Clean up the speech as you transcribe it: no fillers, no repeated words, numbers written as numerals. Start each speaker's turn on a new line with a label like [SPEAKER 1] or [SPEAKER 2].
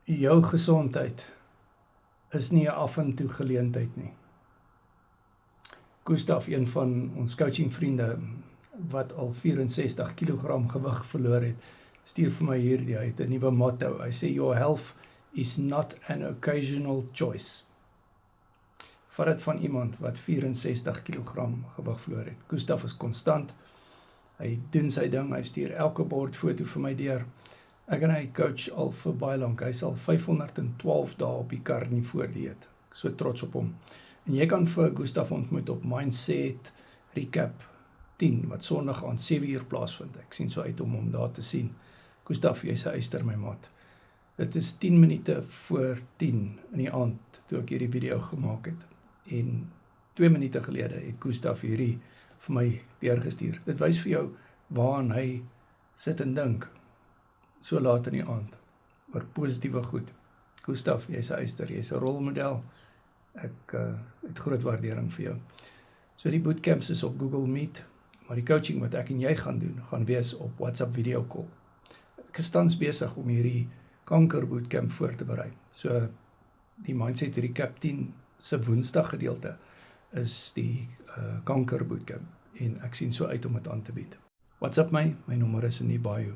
[SPEAKER 1] Jou gesondheid is nie 'n af en toe geleentheid nie. Gustav, een van ons coaching vriende wat al 64 kg gewig verloor het, stuur vir my hierdie, hy het 'n nuwe motto. Hy sê your health is not an occasional choice. Vat dit van iemand wat 64 kg gewig verloor het. Gustav is konstant. Hy doen sy ding, hy stuur elke bordfoto vir my deur. Ek en hy coach al vir baie lank. Hy is al 512 dae op die Carnivore dieet. Ek so trots op hom. En jy kan vir Gustav ontmoet op Mindset Recap 10 wat Sondag aan 7:00 plaasvind. Ek sien so uit om hom daar te sien. Gustav, jy's 'n eyster my maat. Dit is 10 minute voor 10 in die aand toe ek hierdie video gemaak het. En 2 minute gelede het Gustav hierdie vir my deurgestuur. Dit wys vir jou waaraan hy sit en dink so laat in die aand oor positiewe goed. Gustav, jy's 'n eyster, jy's 'n rolmodel. Ek het groot waardering vir jou. So die bootcamps is op Google Meet, maar die coaching wat ek en jy gaan doen, gaan wees op WhatsApp video call. Ek is tans besig om hierdie kanker bootcamp voor te berei. So die Mindset Recap 10 se Woensdag gedeelte is die kanker bootcamp en ek sien so uit om dit aan te bied. WhatsApp my nommer is in die bio.